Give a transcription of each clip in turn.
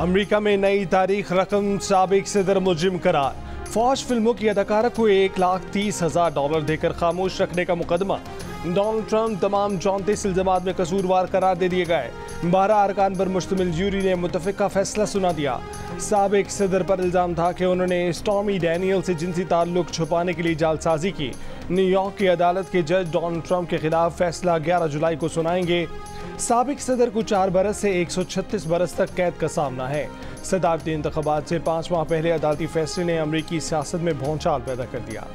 America में नई तारीख रकम साबिक सदर मुजरिम करार। फौज फिल्मों की अदाकारा को $1,30,000 देकर खामोश रखने का मुकदमा। डोनाल्ड ट्रंप तमाम 34 इल्जामात में कसूरवार करार दे दिए गए। 12 अरकान पर मुश्तमिल ज्यूरी ने मुतफ़िका फैसला सुना दिया। साबिक सदर पर इल्ज़ाम था कि उन्होंने स्टॉर्मी डैनियल से जिनसी ताल्लुक छुपाने के लिए जालसाजी की। न्यूयॉर्क की अदालत के जज डोनाल्ड ट्रंप के खिलाफ फैसला 11 जुलाई को सुनाएंगे। साबिक सदर को 4 बरस से 136 बरस तक कैद का सामना है। सदारती इंतखाबात से 5 माह पहले अदालती फैसले ने अमरीकी सियासत में भौचाल पैदा कर दिया।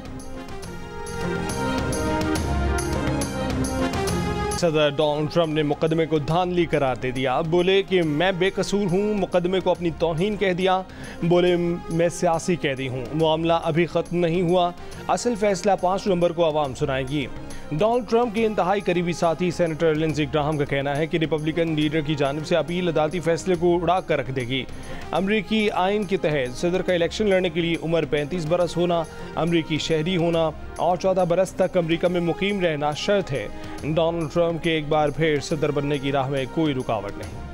सदर डोनाल्ड ट्रंप ने मुकदमे को धांधली करार दे दिया। बोले कि मैं बेकसूर हूँ, मुकदमे को अपनी तौहीन कह दिया। बोले मैं सियासी कैदी हूँ, मामला अभी ख़त्म नहीं हुआ, असल फैसला 5 नवंबर को आवाम सुनाएगी। डोनाल्ड ट्रंप के इंतहाई करीबी साथी सेनेटर लिंडसे ग्राहम का कहना है कि रिपब्लिकन लीडर की जानिब से अपील अदालती फैसले को उड़ा कर रख देगी। अमरीकी आइन के तहत सदर का इलेक्शन लड़ने के लिए उम्र 35 बरस होना, अमरीकी शहरी होना और 14 बरस तक अमरीका में मुकीम रहना शर्त है। डोनाल्ड ट्रंप के एक बार फिर सदर बनने की राह में कोई रुकावट नहीं।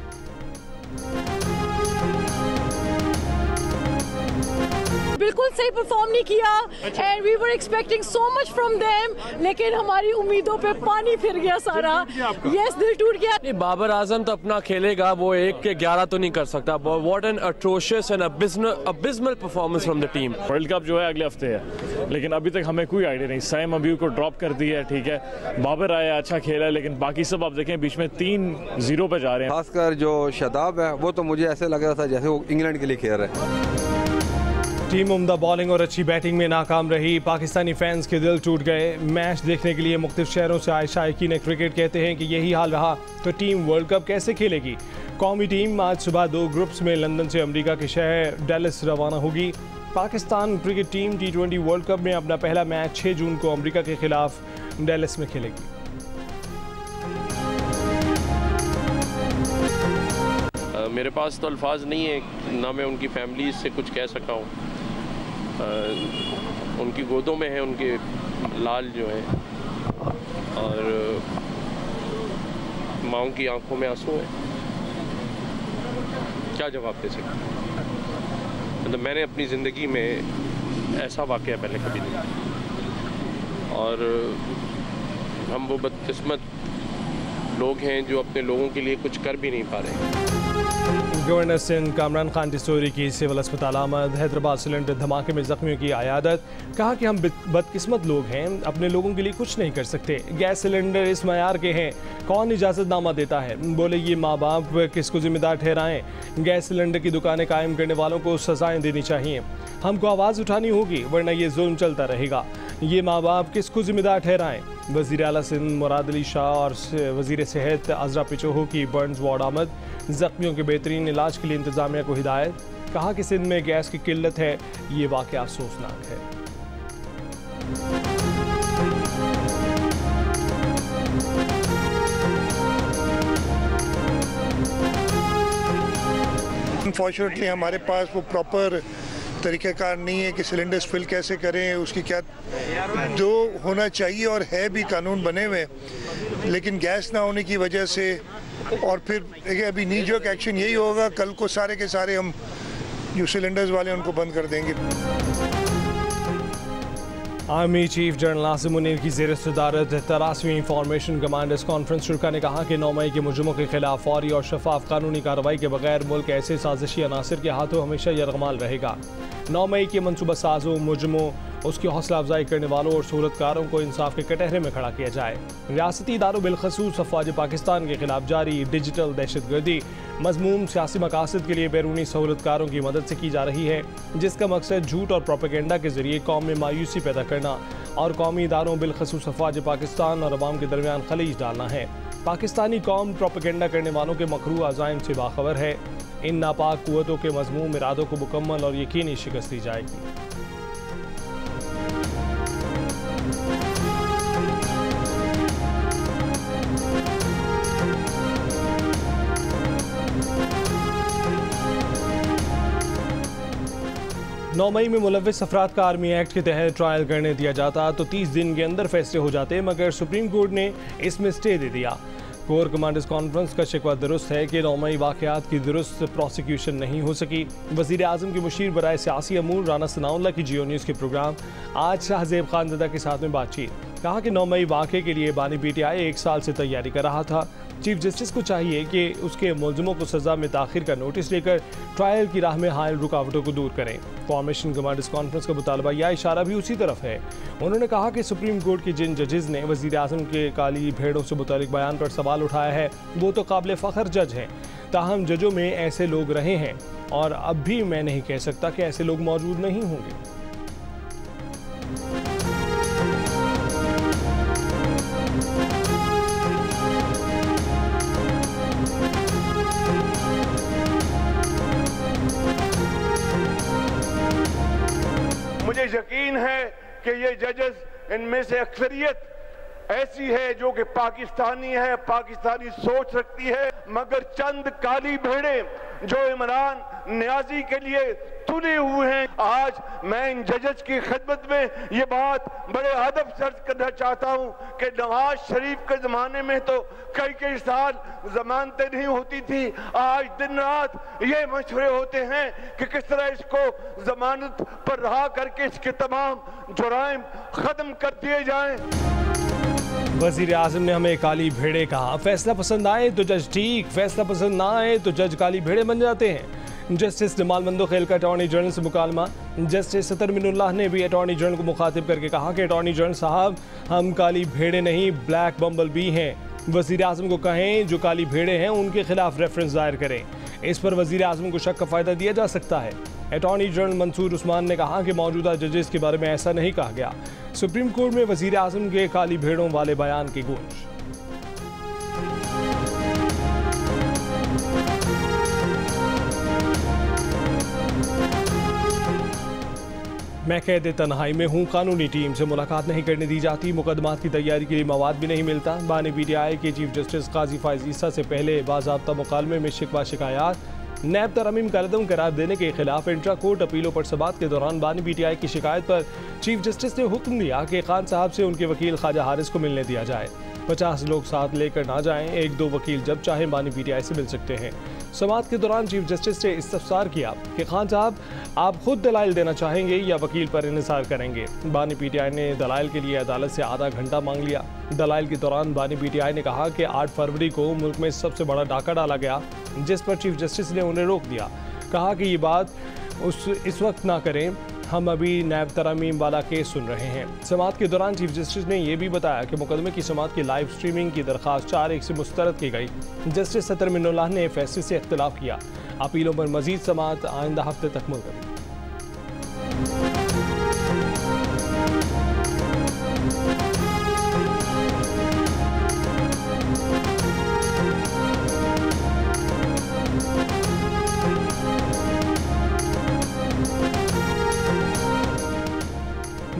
बिल्कुल सही परफॉर्म नहीं किया and we were expecting so much from them, लेकिन हमारी उम्मीदों पे पानी फिर गया सारा। यस, दिल टूट गया। नहीं, बाबर आजम तो अपना खेलेगा, वो 1 के 11 तो नहीं कर सकता। What an atrocious and abysmal performance from the team. World cup जो है अगले हफ्ते है, लेकिन अभी तक हमें कोई आइडिया नहीं। सैम अबी को ड्रॉप कर दिया है, ठीक है, बाबर आया, अच्छा खेला, लेकिन बाकी सब आप देखें बीच में 3-0 पे जा रहे हैं। खासकर जो शादाब है वो तो मुझे ऐसे लग रहा था जैसे वो इंग्लैंड के लिए खेल रहे हैं। टीम उम्दा बॉलिंग और अच्छी बैटिंग में नाकाम रही। पाकिस्तानी फैंस के दिल टूट गए। मैच देखने के लिए मुख्तलिफ शहरों से आए शायकीन क्रिकेट कहते हैं कि यही हाल रहा तो टीम वर्ल्ड कप कैसे खेलेगी। कौमी टीम आज सुबह 2 ग्रुप्स में लंदन से अमेरिका के शहर डैलस रवाना होगी। Pakistan cricket team T20 world cup में अपना पहला मैच 6 जून को अमेरिका के खिलाफ डैलस में खेलेगी। मेरे पास तो अल्फाज नहीं है, ना मैं उनकी फैमिली से कुछ कह सका हूँ। उनकी गोदों में है उनके लाल जो है, और माँ की आंखों में आंसू हैं। क्या जवाब दे सकते? मतलब मैंने अपनी ज़िंदगी में ऐसा वाक़या पहले कभी नहीं, और हम वो बदकिस्मत लोग हैं जो अपने लोगों के लिए कुछ कर भी नहीं पा रहे। गवर्नर सिंध कामरान खान टिसोरी की सिविल अस्पताल आमद। हैदराबाद सिलेंडर धमाके में जख्मियों की आयादत। कहा कि हम बदकिस्मत लोग हैं, अपने लोगों के लिए कुछ नहीं कर सकते। गैस सिलेंडर इस मयार के हैं, कौन इजाज़तनामा देता है? बोले ये माँ बाप किसको जिम्मेदार ठहराएं? गैस सिलेंडर की दुकानें कायम करने वालों को सजाएं देनी चाहिए। हमको आवाज़ उठानी होगी, वरना ये जुल्म चलता रहेगा। ये माँ बाप किसको जिम्मेदार ठहराएं? वज़ीर आला सिंध मुराद अली शाह और वज़ीर सेहत अज़रा पिचोहो की बर्न्स वार्ड आमद। जख्मियों के बेहतरीन इलाज के लिए इंतजामिया को हिदायत। कहा कि सिंध में गैस की किल्लत है, ये वाक़या अफसोसनाक है। अनफॉर्चुनेटली हमारे पास वो प्रॉपर तरीक़ाकार नहीं है कि सिलेंडर्स फिल कैसे करें, उसकी क्या जो होना चाहिए और है भी कानून बने हुए, लेकिन गैस ना होने की वजह से। और फिर देखिए अभी नी जोक एक्शन यही होगा, कल को सारे के सारे हम जो सिलेंडर्स वाले उनको बंद कर देंगे। आर्मी चीफ जनरल नासिम मुनीर की ज़ेर सदारत 83वीं इंफॉर्मेशन कमांडर्स कॉन्फ्रेंस शुरा ने कहा कि 9 मई के मुजरिमों के खिलाफ फौरी और शफाफ कानूनी कार्रवाई के बगैर मुल्क ऐसे साजिशी अनासर के हाथों हमेशा यरगमाल रहेगा। 9 मई के मनसूबा साजों, मुजरिमों, उसकी हौसला अफजाई करने वालों और सूरतकारों को इंसाफ के कटहरे में खड़ा किया जाए। रियासती इदारों बिलखसूस अफवाज पाकिस्तान के खिलाफ जारी डिजिटल दहशतगर्दी मज़मूम सियासी मकासद के लिए बैरूनी सहूलतकारों की मदद से की जा रही है, जिसका मकसद झूठ और प्रोपेगेंडा के जरिए कौम में मायूसी पैदा करना और कौमी इदारों बिलखसूस अफवाज पाकिस्तान और अवाम के दरमियान खलीज डालना है। पाकिस्तानी कौम प्रोपेगेंडा करने वालों के मकरू अज़ाइम से बाखबर है। इन नापाक कुव्वतों के मज़मूम इरादों को मुकम्मल और यकीनी शिकस्त दी जाएगी। नौ मई में मुलव्विस अफराद का आर्मी एक्ट के तहत ट्रायल करने दिया जाता तो 30 दिन के अंदर फैसले हो जाते, मगर सुप्रीम कोर्ट ने इसमें स्टे दे दिया। कोर कमांडर्स कॉन्फ्रेंस का शिकवा दुरुस्त है कि 9 मई वाक़यात की दुरुस्त प्रोसिक्यूशन नहीं हो सकी। वज़ीर आज़म के मुशीर बराए सियासी अमूर राना सनाउल्लाह की जियो न्यूज़ के प्रोग्राम आज शाहज़ेब खानज़दा के साथ में बातचीत। कहा कि 9 मई वाक़े के लिए बानी PTI 1 साल से तैयारी कर रहा था। चीफ जस्टिस को चाहिए कि उसके मुलज़िमों को सज़ा में ताख़िर का नोटिस लेकर ट्रायल की राह में हायल रुकावटों को दूर करें। फॉर्मेशन कमांडर्स कॉन्फ्रेंस का मुतालबा या इशारा भी उसी तरफ है। उन्होंने कहा कि सुप्रीम कोर्ट के जिन जजेस ने वज़ीर आज़म के काली भेड़ों से मुतालिक बयान पर सवाल उठाया है वो तो काबिल फ़ख्र जज हैं, ताहम जजों में ऐसे लोग रहे हैं और अब भी मैं नहीं कह सकता कि ऐसे लोग मौजूद नहीं होंगे। मुझे यकीन है कि ये जजेस इनमें से अक्सरियत ऐसी है जो कि पाकिस्तानी है, पाकिस्तानी सोच रखती है, मगर चंद काली भेड़ें जो इमरान नियाजी के लिए तुले हुए हैं। आज मैं इन जजेस की खिदमत में ये बात बड़े अदब से अर्ज करना चाहता हूँ कि नवाज शरीफ के ज़माने में तो कई साल जमानतें नहीं होती थी। आज दिन रात ये मशवरे होते हैं कि किस तरह इसको जमानत पर रहा करके इसके तमाम जुराइम ख़त्म कर दिए जाएं। वज़ीर आज़म ने हमें काली भेड़े कहा। फैसला पसंद आए तो जज ठीक, फैसला पसंद ना आए तो जज काली भेड़े बन जाते हैं। जस्टिस जमाल मंदोखेल का अटॉर्नी जनरल से मुकालमा। जस्टिस सतर मिनुल्लाह ने भी अटॉर्नी जनरल को मुखातिब करके कहा कि अटॉर्नी जनरल साहब, हम काली भेड़े नहीं ब्लैक बम्बल बी हैं। वज़ीर आज़म को कहें जो काली भेड़े हैं उनके खिलाफ रेफरेंस दायर करें। इस पर वज़ीर आज़म को शक का फ़ायदा दिया जा सकता है। अटॉर्नी जनरल मंसूर उस्मान ने कहा कि मौजूदा जजेस के बारे में ऐसा नहीं कहा गया। सुप्रीम कोर्ट में वज़ीर आज़म के काली भेड़ों वाले बयान की गूंज। मैं कैद तन्हाई में हूँ, कानूनी टीम से मुलाकात नहीं करने दी जाती, मुकदमात की तैयारी के लिए मवाद भी नहीं मिलता। बानी PTI के चीफ जस्टिस काजी फायज़ ईसा से पहले बाज़ाब्ता मुकालमे में शिकवा शिकायत। नैब तरमीम का कदम करार देने के खिलाफ इंट्रा कोर्ट अपीलों पर समाअत के दौरान बानी PTI की शिकायत पर चीफ जस्टिस ने हुक्म दिया कि खान साहब से उनके वकील ख्वाजा हारिस को मिलने दिया जाए। 50 लोग साथ लेकर ना जाएं, 1-2 वकील जब चाहें बानी PTI से मिल सकते हैं। समाअत के दौरान चीफ जस्टिस ने इस्तफसार किया कि खान साहब आप खुद दलाइल देना चाहेंगे या वकील पर इन्हिसार करेंगे। बानी PTI ने दलाइल के लिए अदालत से आधा घंटा मांग लिया। दलाइल के दौरान बानी PTI ने कहा कि 8 फरवरी को मुल्क में सबसे बड़ा डाका डाला गया, जिस पर चीफ जस्टिस ने उन्हें रोक दिया। कहा कि ये बात इस वक्त ना करें, हम अभी नैब तरमीम वाला केस सुन रहे हैं। समाअत के दौरान चीफ जस्टिस ने यह भी बताया कि मुकदमे की समाअत की लाइव स्ट्रीमिंग की दरख्वास्त 4-1 से मुस्तरद की गई। जस्टिस सतर मिनुल्लाह ने फैसले से इख्तिलाफ किया। अपीलों पर मजीद समाअत आइंदा हफ्ते तक मुलतवी।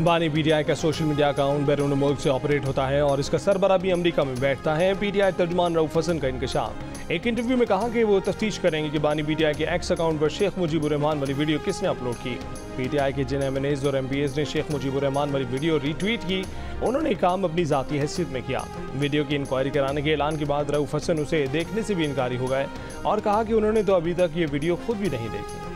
बानी PTI का सोशल मीडिया अकाउंट बैरून मुल्क से ऑपरेट होता है और इसका सरबरा भी अमेरिका में बैठता है। PTI तर्जुमान रऊफ हसन का इंकशाफ। एक इंटरव्यू में कहा कि वो तफ्तीश करेंगे कि बानी PTI के एक्स अकाउंट पर शेख मुजीबुर रहमान वाली वीडियो किसने अपलोड की। PTI के जिन MNAs और MPAs ने शेख मुजीबुर रहमान वाली वीडियो रीट्वीट की, उन्होंने काम अपनी ज़ाती हैसियत में किया। वीडियो की इंक्वायरी कराने के ऐलान के बाद रऊफ हसन उसे देखने से भी इनकारी हो गए और कहा कि उन्होंने तो अभी तक ये वीडियो खुद भी नहीं देखी।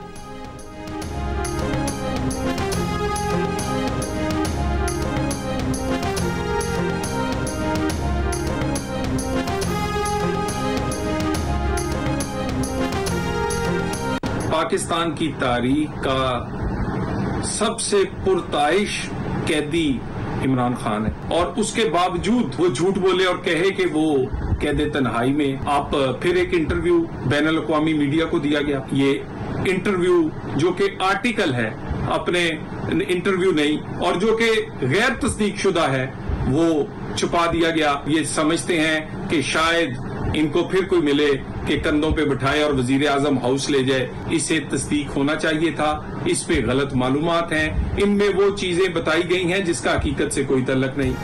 पाकिस्तान की तारीख का सबसे पुरताइश कैदी इमरान खान है और उसके बावजूद वो झूठ बोले और कहे कि वो कैद तन्हाई में। आप फिर एक इंटरव्यू बैनुल अक़वामी मीडिया को दिया गया। ये इंटरव्यू जो कि आर्टिकल है, अपने इंटरव्यू नहीं, और जो कि गैर तस्दीक शुदा है वो छुपा दिया गया। ये समझते हैं कि शायद इनको फिर कोई मिले कि कंधों पे बिठाए और वजीर आजम हाउस ले जाए। इसे तस्दीक होना चाहिए था। इस पे गलत मालूमात हैं, इनमें वो चीजें बताई गई हैं जिसका हकीकत से कोई तल्लक नहीं।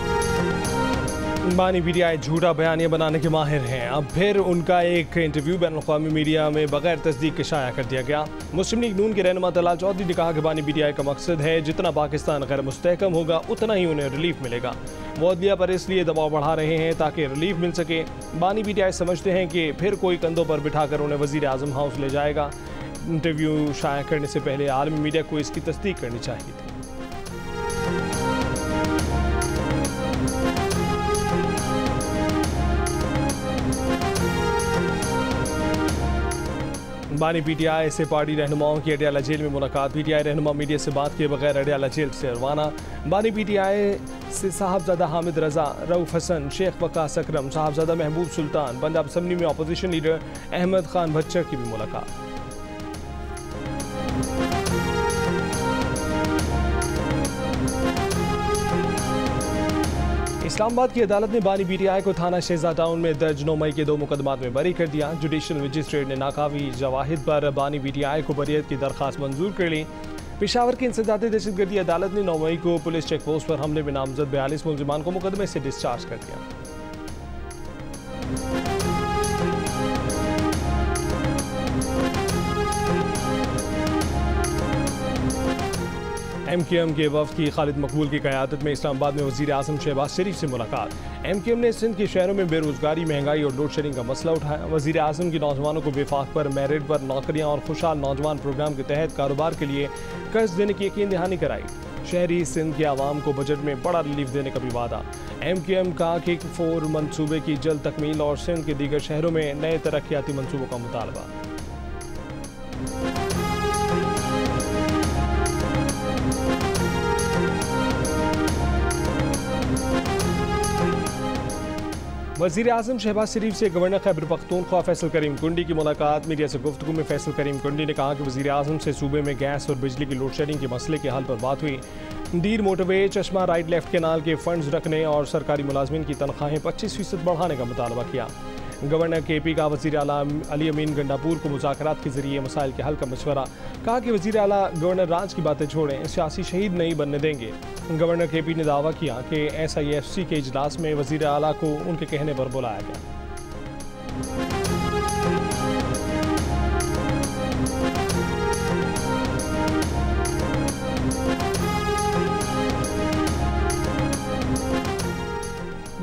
बानी PTI झूठा बयानिया बनाने के माहिर हैं। अब फिर उनका एक इंटरव्यू बैनुल अक़वामी मीडिया में बगैर तस्दीक के शाया कर दिया गया। मुस्लिम लीग नून के रहनुमा तलाल चौधरी ने कहा कि बानी PTI का मकसद है जितना पाकिस्तान गैर मुस्तहकम होगा उतना ही उन्हें रिलीफ मिलेगा। वो अदलिया पर इसलिए दबाव बढ़ा रहे हैं ताकि रिलीफ मिल सके। बानी पीटीआई समझते हैं कि फिर कोई कंधों पर बिठाकर उन्हें वजीर आजम हाउस ले जाएगा। इंटरव्यू शाया करने से पहले आलमी मीडिया को इसकी तस्दीक करनी चाहिए थी। बानी पीटीआई से पार्टी रहनुमाओं की अडयाला जेल में मुलाकात। पीटीआई रहनुमा मीडिया से बात किए बगैर अडयाला जेल से रवाना। बानी पीटीआई से साहबजादा हामिद रजा, रऊफ हसन, शेख वकास अकरम, साहबजादा महबूब सुल्तान, पंजाब असम्बली में अपोजिशन लीडर अहमद खान भच्चर की भी मुलाकात। इस्लामाबाद की अदालत ने बानी पीटीआई को थाना शेजा टाउन में दर्ज 9 मई के 2 मुकदमात में बरी कर दिया। जुडिशल मजिस्ट्रेट ने नाकाफी जवाहिद पर बानी पीटीआई को बरियत की दरख्वास्त मंजूर कर ली। पेशावर की इंसदादी दहशतगर्दी अदालत ने 9 मई को पुलिस चेक पोस्ट पर हमले में नामजद 42 मुलजिमान को मुकदमे से डिस्चार्ज कर दिया। MQM के वफ़द की खालिद मकबूल की क़यादत में इस्लामाबाद में वज़ीर आज़म शहबाज शरीफ से मुलाकात। MQM ने सिंध के शहरों में बेरोज़गारी, महंगाई और लोड शेडिंग का मसला उठाया। वज़ीर आज़म की नौजवानों को विफाक पर, मेरिट पर नौकरियाँ और खुशहाल नौजवान प्रोग्राम के तहत कारोबार के लिए कर्ज देने की यकीन दहानी कराई। शहरी सिंध के आवाम को बजट में बड़ा रिलीफ देने का भी वादा। MQM का किक 4 मनसूबे की जल्द तकमील और सिंध के दीगर शहरों में नए तरक्याती मनसूबों का मुतालबा। वज़ीर आज़म शहबाज शरीफ से गवर्नर खैबर पख्तूनख्वा फैसल करीम कुंडी की मुलाकात। मीडिया से गुफ्तगू में फैसल करीम कुंडी ने कहा कि वज़ीर आज़म से सूबे में गैस और बिजली की लोड शेडिंग के मसले के हल पर बात हुई। डीर मोटरवे, चश्मा राइट लेफ्ट कैनाल के फंड्स रखने और सरकारी मुलाजमीन की तनख्वाहें 25% बढ़ाने का मुतालबा किया। गवर्नर KP का वज़ीर आला अली अमीन गंडापुर को मुज़ाकरात के जरिए मसाइल के हल का मशवरा। कहा कि वज़ीर आला गवर्नर राज की बातें छोड़ें, सियासी शहीद नहीं बनने देंगे। गवर्नर KP ने दावा किया कि SIFC के इजलास में वज़ीर आला को उनके कहने पर बुलाया गया।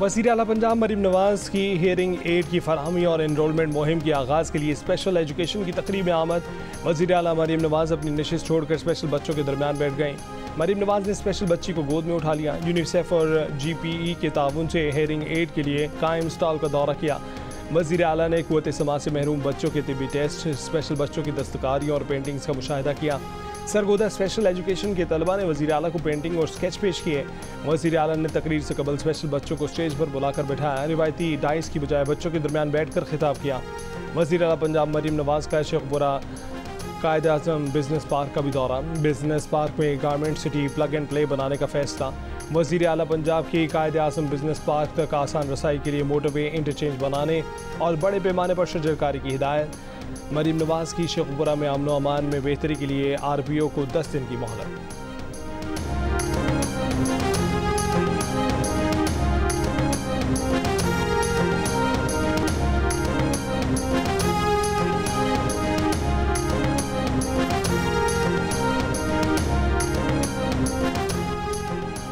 वज़ीर आला पंजाब मरीम नवाज की हियरिंग एड की फराहमी और एनरोलमेंट मुहिम के आगाज़ के लिए स्पेशल एजुकेशन की तकरीब में आमद। वज़ीर आला मरीम नवाज अपनी नशिस्त छोड़कर स्पेशल बच्चों के दरमियान बैठ गईं। मरीम नवाज ने स्पेशल बच्ची को गोद में उठा लिया। यूनिसेफ और GPE के ताउन से हियरिंग एड के लिए कायम स्टॉल का दौरा किया। वज़ीर आला ने क़ुव्वत समाअत से महरूम बच्चों के तिब्बी टेस्ट, स्पेशल बच्चों की दस्तकारी और पेंटिंग्स का मुशाहिदा किया। सरगोदा स्पेशल एजुकेशन के तलबा ने वज़ीर आला को पेंटिंग और स्केच पेश किए। वज़ीर आला ने तकरीर से कबल स्पेशल बच्चों को स्टेज पर बुलाकर बैठाया। रिवायती डाइस की बजाय बच्चों के दरमियान बैठकर खिताब किया। वज़ीर आला पंजाब मरीम नवाज का शेखपुरा कायद आज़म बिजनेस पार्क का भी दौरा। बिजनेस पार्क में garment city plug and play बनाने का फैसला। वज़ीर आला पंजाब की कायद आज़म बिजनेस पार्क तक आसान रसाई के लिए मोटरवे इंटरचेंज बनाने और बड़े पैमाने पर शजरकारी की हिदायत। मरीम नवाज की शेखपुरा में अमन व अमान में बेहतरी के लिए RPO को 10 दिन की मोहलत।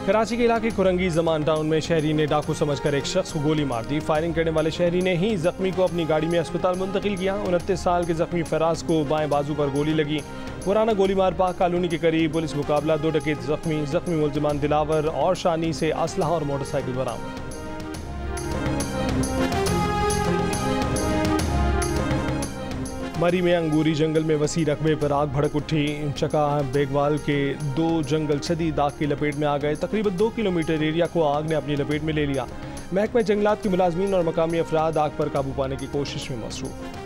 कराची के इलाके कुरंगी जमान टाउन में शहरी ने डाकू समझकर एक शख्स को गोली मार दी। फायरिंग करने वाले शहरी ने ही जख्मी को अपनी गाड़ी में अस्पताल मुंतकिल किया। 29 साल के जख्मी फराज को बाएं बाजू पर गोली लगी। पुराना गोलीमार पाक कॉलोनी के करीब पुलिस मुकाबला। 2 डकैत जख्मी मुलजिमान दिलावर और शानी से असलहा और मोटरसाइकिल बरामद। मरी में अंगूरी जंगल में वसी रकबे पर आग भड़क उठी। चका बेगवाल के 2 जंगल शदीद आग की लपेट में आ गए। तकरीबन 2 किलोमीटर एरिया को आग ने अपनी लपेट में ले लिया। महकमा जंगलात के मुलाजमीन और मकामी अफराद आग पर काबू पाने की कोशिश में मसरूफ।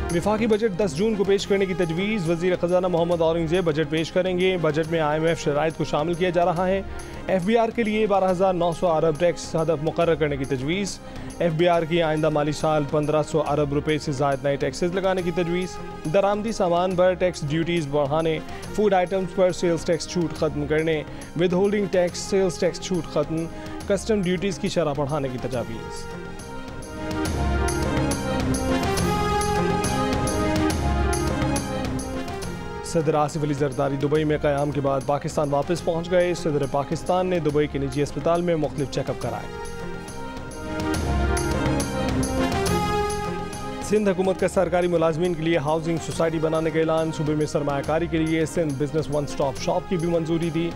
विफाकी बजट 10 जून को पेश करने की तजवीज़। वज़ीर ख़ज़ाना मोहम्मद औरंगज़ेब बजट पेश करेंगे। बजट में IMF शराइत को शामिल किया जा रहा है। FBR के लिए 12,900 अरब टैक्स हदफ मुकर्रर करने की तजवीज़। FBR की आइंदा माली साल 1,500 अरब रुपये से ज़ायद नए टैक्सेस लगाने की तजवीज़। दरामदी सामान पर टैक्स ड्यूटीज़ बढ़ाने, फूड आइटम्स पर सेल्स टैक्स छूट ख़त्म करने, withholding tax sales tax छूट ख़त्म, कस्टम ड्यूटीज़ की शरह बढ़ाने की तजवीज़। सदर आसिफ अली जरदारी दुबई में क़याम के बाद पाकिस्तान वापस पहुँच गए। सदर पाकिस्तान ने दुबई के निजी अस्पताल में मुख्तलिफ चेकअप कराए। सिंध हुकूमत का सरकारी मुलाजमीन के लिए हाउसिंग सोसाइटी बनाने का ऐलान। सूबे में सरमायाकारी के लिए Sindh business one stop shop की भी मंजूरी दी।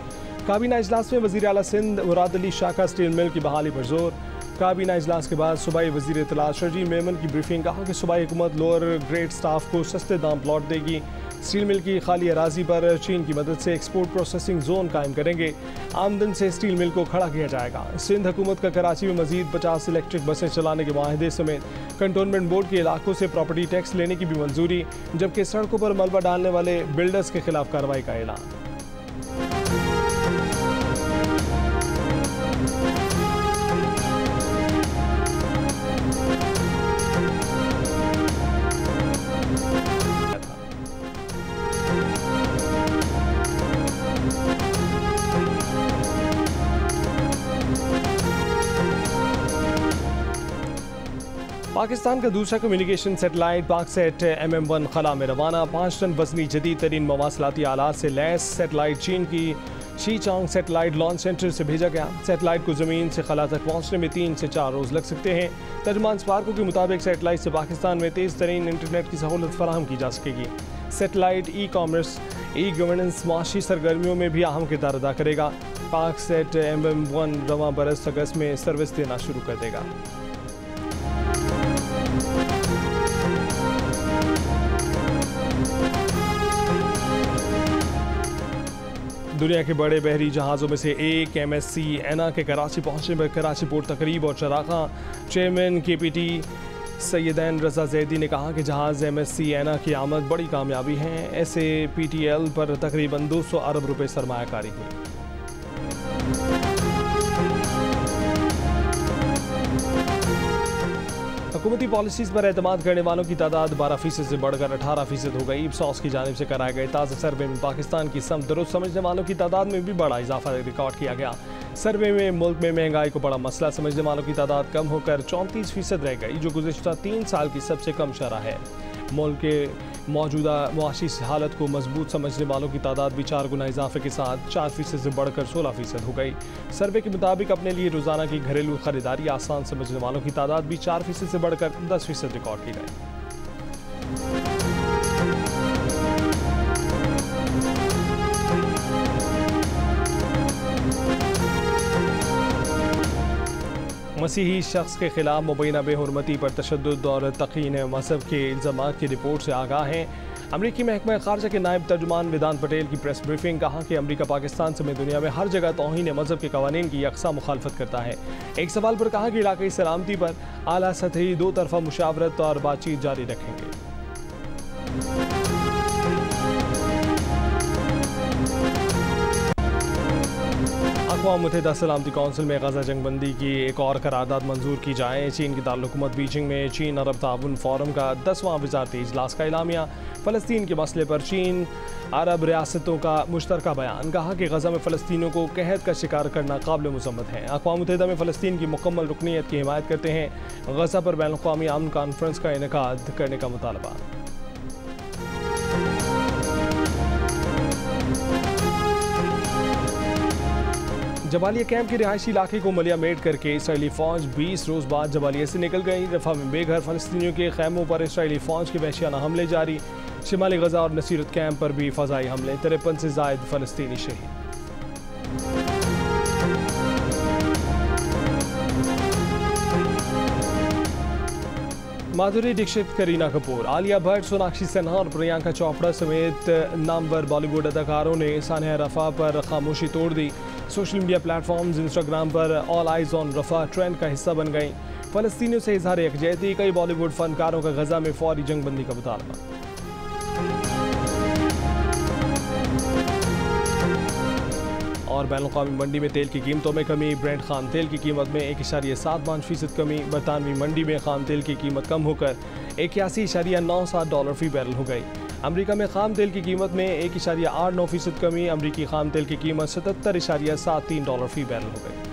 काबीना इजलास में वज़ीर आला सिंध मुराद अली शाह का स्टील मिल की बहाली पर जोर। काबीना इजलास के बाद सूबाई वज़ीर इत्तलात शर्जील मेमन की ब्रीफिंग। कहा कि सूबाई हुकूमत लोअर ग्रेड स्टाफ को सस्ते दाम प्लॉट देगी। स्टील मिल की खाली अराजी पर चीन की मदद से एक्सपोर्ट प्रोसेसिंग जोन कायम करेंगे। आमदन से स्टील मिल को खड़ा किया जाएगा। सिंध हुकूमत का कराची में मजीद 50 इलेक्ट्रिक बसें चलाने के माहदे समेत कंटोनमेंट बोर्ड के इलाकों से प्रॉपर्टी टैक्स लेने की भी मंजूरी। जबकि सड़कों पर मलबा डालने वाले बिल्डर्स के खिलाफ कार्रवाई का ऐलान। पाकिस्तान का दूसरा कम्युनिकेशन सैटेलाइट पाकसेट MM-1 खला में रवाना। 5 टन वजनी जदीद तरीन मवासलाती आलात से लैस सैटेलाइट चीन की शीचांग सैटेलाइट लॉन्च सेंटर से भेजा गया। सैटेलाइट को ज़मीन से खला तक पहुँचने में 3 से 4 रोज़ लग सकते हैं। तर्जमान स्पार्को के मुताबिक सैटेलाइट से पाकिस्तान में तेज़ तरीन इंटरनेट की सहूलत फराहम की जा सकेगी। सैटेलाइट ई-कॉमर्स, ई-गवर्नेंस, माशी सरगर्मियों में भी अहम किरदार अदा करेगा। पाकसेट MM-1 रवां बरस अगस्त में सर्विस देना शुरू कर देगा। दुनिया के बड़े बहरी जहाज़ों में से एक MSC एना के कराची पहुंचने पर कराची पोर्ट तकरीब और चराखा चेयरमैन KPT सैयदैन रजा जैदी ने कहा कि जहाज़ MSC एना की आमद बड़ी कामयाबी है। ऐसे PTL पर तकरीबन 200 अरब रुपए सरमायाकारी हुई। हुकूमती पॉलिसीज़ पर एतमाद करने वालों की तादाद 12% से बढ़कर 18% हो गई। इप्सॉस की जानिब से कराए गए ताज़ा सर्वे में पाकिस्तान की समत दुरुस्त समझने वालों की तादाद में भी बड़ा इजाफा रिकॉर्ड किया गया। सर्वे में मुल्क में महंगाई को बड़ा मसला समझने वालों की तादाद कम होकर 34% रह गई, जो गुज़िश्ता 3 साल की सबसे कम शरह है। मुल्क के मौजूदा मुआशी हालत को मजबूत समझने वालों की तादाद भी 4 गुना इजाफे के साथ 4% से बढ़कर 16% हो गई। सर्वे के मुताबिक अपने लिए रोज़ाना की घरेलू खरीदारी आसान समझने वालों की तादाद भी 4% से बढ़कर 10% रिकॉर्ड की गई। मसीही शख्स के खिलाफ मुबैना बेहुरमती पर तशद्दुद और तक़ीन मज़हब के इल्ज़ामात की रिपोर्ट से आगाह हैं। अमरीकी महकमा ख़ारजा के नायब तर्जुमान वेदांत पटेल की प्रेस ब्रीफिंग। कहा कि अमरीका पाकिस्तान समेत दुनिया में हर जगह तौहीन मज़हब के कवानीन की यकसा मुखालफत करता है। एक सवाल पर कहा कि इलाक़ाई सलामती पर आला सतही 2 तरफ़ा मुशावरत और बातचीत जारी रखेंगे। अक़वाम मुत्तहिदा सलामती कौंसिल में गज़ा जंगबंदी की एक और करारदाद मंजूर की जाए। चीन की दारुल-हुकूमत बीजिंग में चीन अरब ताउन फोरम का 10वां वज़ारती इजलास का एलामिया। फ़लस्तीन के मसले पर चीन अरब रियासतों का मुश्तरका बयान। कहा कि गज़ा में फ़लस्तीनियों को कहत का शिकार करना काबिल मुज़म्मत है। अक़वाम मुत्तहिदा में फ़लस्तीन की मुकम्मल रुकनीत की हिमायत करते हैं। गज़ा पर बैनुल-अक़वामी अमन कॉन्फ्रेंस का इनेकाद करने का मुतालबा। जबालिया कैंप के रिहायशी इलाके को मलिया मेट करके इसराइली फ़ौज 20 रोज़ बाद जबालिया से निकल गई। रफ़ा में बेघर फ़लस्तीनियों के खैमों पर इसराइली फ़ौज के वहशियाना हमले जारी। शिमाली गज़ा और नसीरत कैंप पर भी फ़ज़ाई हमले। 53 से ज़ायद फ़लस्तीनी शहीद। माधुरी दीक्षित, करीना कपूर, आलिया भट्ट, सोनाक्षी सिन्हा और प्रियंका चोपड़ा समेत नामवर बॉलीवुड अदाकारों ने सानिया रफ़ा पर खामोशी तोड़ दी। सोशल मीडिया प्लेटफॉर्म्स इंस्टाग्राम पर ऑल आइज ऑन रफ़ा ट्रेंड का हिस्सा बन गई। फ़लस्तीनियों से इज़हार यकजहती। कई बॉलीवुड फ़नकारों का गज़ा में फ़ौरी जंगबंदी का मुतालबा। और बैनुल-अक़वामी मंडी में तेल की कीमतों में कमी। ब्रेंट खाम तेल की कीमत में 1.75% कमी। बरतानवी मंडी में खाम तेल की कीमत कम होकर 81.97 डॉलर फ़ी बैरल हो गई। अमेरिका में खाम तेल की कीमत में 1.89% कमी। अमरीकी खाम तेल की कीमत 77.73 डॉलर फ़ी बैरल हो गई।